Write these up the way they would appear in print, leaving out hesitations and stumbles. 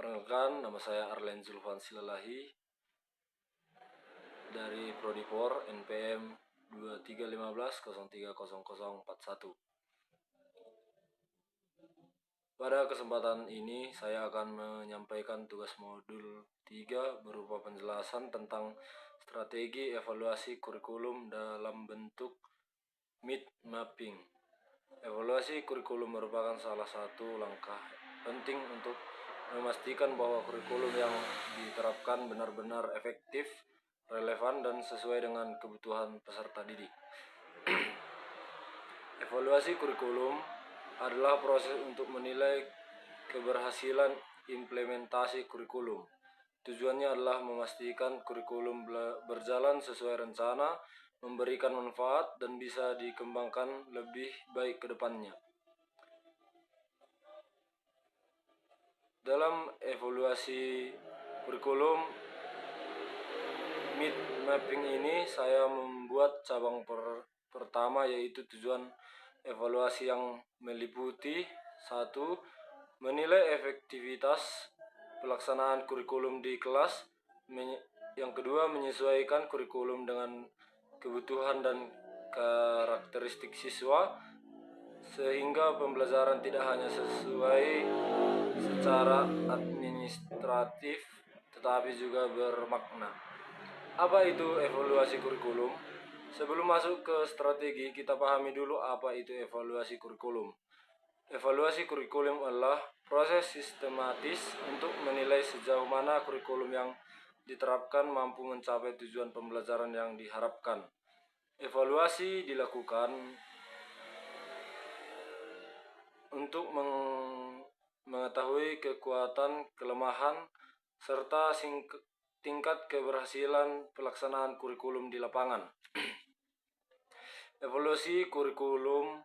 Perkenalkan, nama saya Arlen Zulfan Silalahi dari Prodi POR NPM 2315030041. Pada kesempatan ini saya akan menyampaikan tugas modul 3 berupa penjelasan tentang strategi evaluasi kurikulum dalam bentuk MIT mapping. Evaluasi kurikulum merupakan salah satu langkah penting untuk memastikan bahwa kurikulum yang diterapkan benar-benar efektif, relevan, dan sesuai dengan kebutuhan peserta didik. Evaluasi kurikulum adalah proses untuk menilai keberhasilan implementasi kurikulum. Tujuannya adalah memastikan kurikulum berjalan sesuai rencana, memberikan manfaat, dan bisa dikembangkan lebih baik ke depannya. Dalam evaluasi kurikulum MIT mapping ini, saya membuat cabang pertama, yaitu tujuan evaluasi yang meliputi 1. Menilai efektivitas pelaksanaan kurikulum di kelas. Yang kedua, menyesuaikan kurikulum dengan kebutuhan dan karakteristik siswa, sehingga pembelajaran tidak hanya sesuai secara administratif, tetapi juga bermakna. Apa itu evaluasi kurikulum? Sebelum masuk ke strategi, kita pahami dulu apa itu evaluasi kurikulum. Evaluasi kurikulum adalah proses sistematis untuk menilai sejauh mana kurikulum yang diterapkan mampu mencapai tujuan pembelajaran yang diharapkan. Evaluasi dilakukan untuk mengetahui kekuatan, kelemahan, serta tingkat keberhasilan pelaksanaan kurikulum di lapangan. Evaluasi kurikulum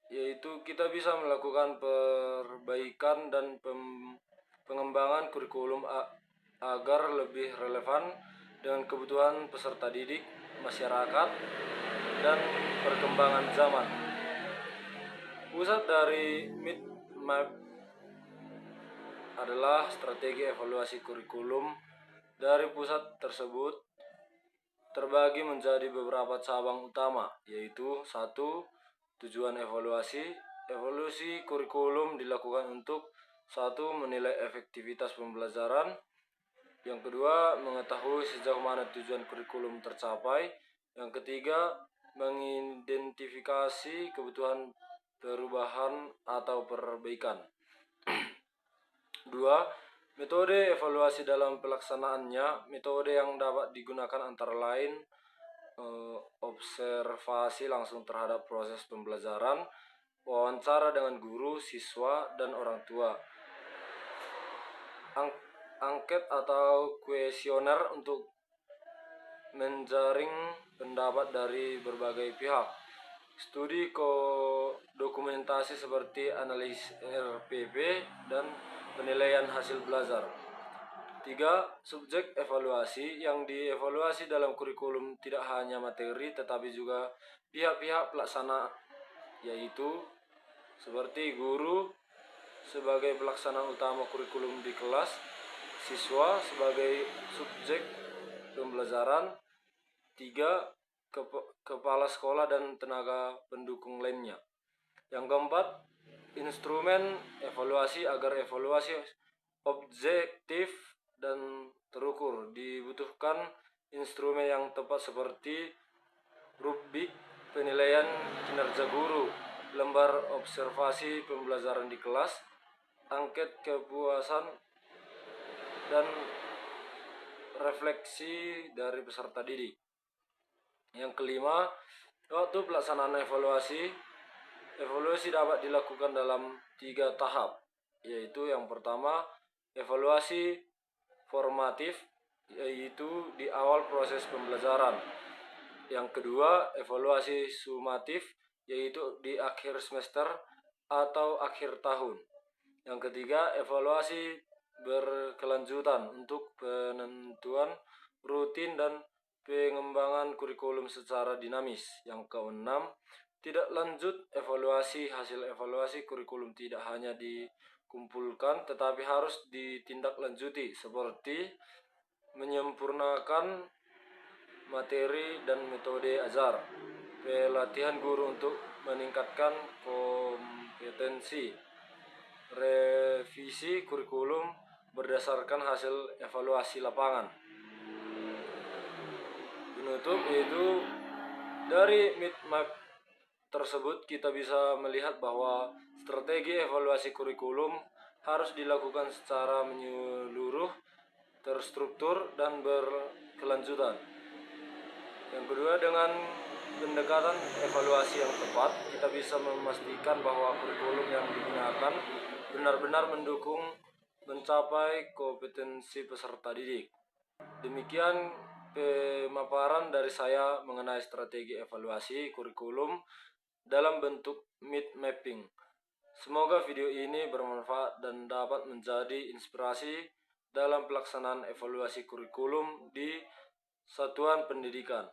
yaitu kita bisa melakukan perbaikan dan pengembangan kurikulum agar lebih relevan dengan kebutuhan peserta didik, masyarakat, dan perkembangan zaman. Pusat dari MIT map adalah strategi evaluasi kurikulum. Dari pusat tersebut terbagi menjadi beberapa cabang utama, yaitu 1. Tujuan evaluasi. Evaluasi kurikulum dilakukan untuk 1. Menilai efektivitas pembelajaran. Yang kedua, mengetahui sejauh mana tujuan kurikulum tercapai. Yang ketiga, mengidentifikasi kebutuhan perubahan atau perbaikan. 2. Metode evaluasi dalam pelaksanaannya. Metode yang dapat digunakan antara lain observasi langsung terhadap proses pembelajaran, wawancara dengan guru, siswa, dan orang tua, angket atau kuesioner untuk menjaring pendapat dari berbagai pihak, studi dokumentasi seperti analisis RPP, dan penilaian hasil belajar. 3. Subjek evaluasi. Yang dievaluasi dalam kurikulum tidak hanya materi tetapi juga pihak-pihak pelaksana, yaitu seperti guru sebagai pelaksana utama kurikulum di kelas, siswa sebagai subjek pembelajaran. 3. Kepala sekolah dan tenaga pendukung lainnya. Yang keempat, instrumen evaluasi. Agar evaluasi objektif dan terukur, dibutuhkan instrumen yang tepat seperti rubrik penilaian kinerja guru, lembar observasi pembelajaran di kelas, angket kepuasan, dan refleksi dari peserta didik. Yang kelima, waktu pelaksanaan evaluasi. Evaluasi dapat dilakukan dalam 3 tahap, yaitu yang pertama, evaluasi formatif, yaitu di awal proses pembelajaran. Yang kedua, evaluasi sumatif, yaitu di akhir semester atau akhir tahun. Yang ketiga, evaluasi berkelanjutan untuk penentuan rutin dan pengembangan kurikulum secara dinamis. Yang keenam, tidak lanjut evaluasi. Hasil evaluasi kurikulum tidak hanya kumpulkan tetapi harus ditindaklanjuti, seperti menyempurnakan materi dan metode ajar, pelatihan guru untuk meningkatkan kompetensi, revisi kurikulum berdasarkan hasil evaluasi lapangan. Penutup, yaitu dari map tersebut kita bisa melihat bahwa strategi evaluasi kurikulum harus dilakukan secara menyeluruh, terstruktur, dan berkelanjutan. Yang kedua, dengan pendekatan evaluasi yang tepat, kita bisa memastikan bahwa kurikulum yang digunakan benar-benar mendukung mencapai kompetensi peserta didik. Demikian pemaparan dari saya mengenai strategi evaluasi kurikulum dalam bentuk mind mapping. Semoga video ini bermanfaat dan dapat menjadi inspirasi dalam pelaksanaan evaluasi kurikulum di satuan pendidikan.